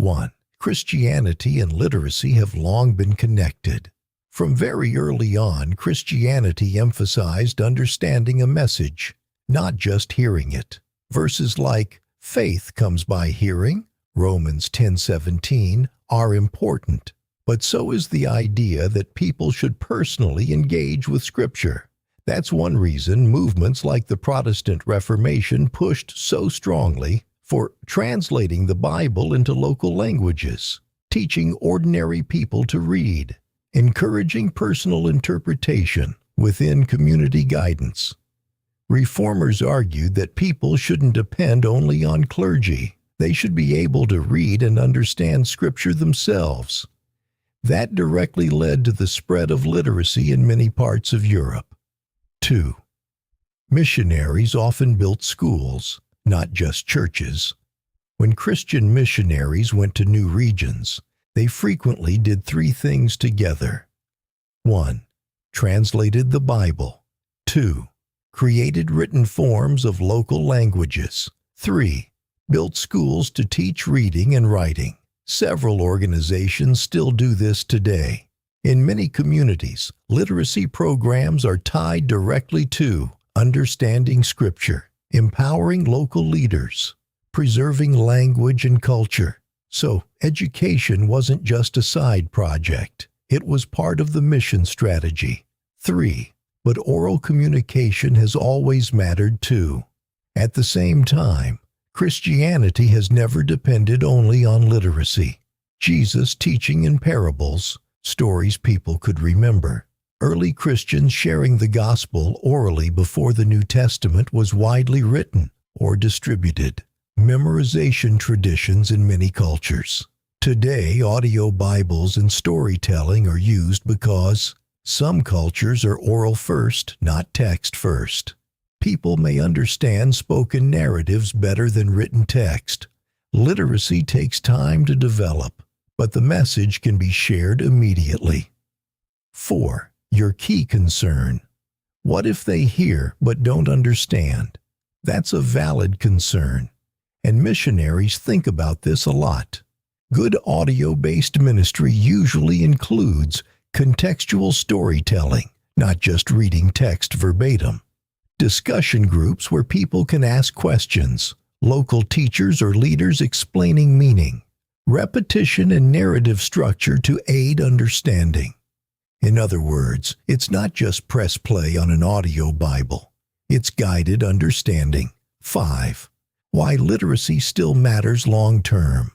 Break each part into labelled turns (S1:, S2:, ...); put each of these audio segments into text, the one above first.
S1: 1. Christianity and literacy have long been connected. From very early on, Christianity emphasized understanding a message, not just hearing it. Verses like, "Faith comes by hearing," Romans 10:17, are important. But so is the idea that people should personally engage with Scripture. That's one reason movements like the Protestant Reformation pushed so strongly for translating the Bible into local languages, teaching ordinary people to read, encouraging personal interpretation within community guidance. Reformers argued that people shouldn't depend only on clergy. They should be able to read and understand Scripture themselves. That directly led to the spread of literacy in many parts of Europe. 2. Missionaries often built schools, not just churches. When Christian missionaries went to new regions, they frequently did three things together. 1. Translated the Bible. 2. Created written forms of local languages. 3. Built schools to teach reading and writing. Several organizations still do this today. In many communities, literacy programs are tied directly to understanding Scripture, empowering local leaders, preserving language and culture. So, education wasn't just a side project. It was part of the mission strategy. 3. But oral communication has always mattered too. At the same time, Christianity has never depended only on literacy. Jesus teaching in parables, stories people could remember. Early Christians sharing the gospel orally before the New Testament was widely written or distributed. Memorization traditions in many cultures. Today, audio Bibles and storytelling are used because some cultures are oral first, not text first. People may understand spoken narratives better than written text. Literacy takes time to develop, but the message can be shared immediately. 4. Your key concern. What if they hear but don't understand? That's a valid concern, and missionaries think about this a lot. Good audio-based ministry usually includes contextual storytelling, not just reading text verbatim. Discussion groups where people can ask questions, local teachers or leaders explaining meaning, repetition and narrative structure to aid understanding. In other words, it's not just press play on an audio Bible. It's guided understanding. 5. Why literacy still matters long term.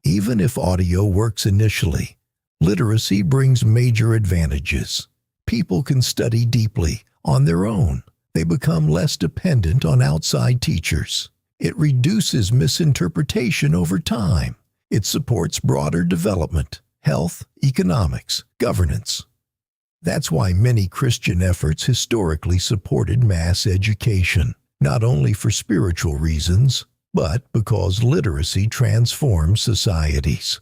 S1: Even if audio works initially, literacy brings major advantages. People can study deeply on their own. They become less dependent on outside teachers. It reduces misinterpretation over time. It supports broader development, health, economics, governance. That's why many Christian efforts historically supported mass education, not only for spiritual reasons, but because literacy transforms societies.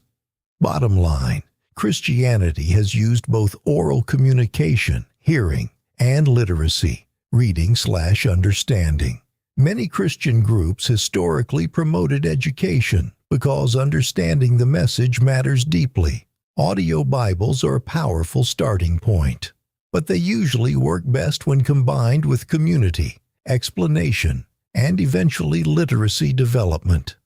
S1: Bottom line, Christianity has used both oral communication, hearing, and literacy, reading/understanding. Many Christian groups historically promoted education because understanding the message matters deeply. Audio Bibles are a powerful starting point, but they usually work best when combined with community, explanation, and eventually literacy development.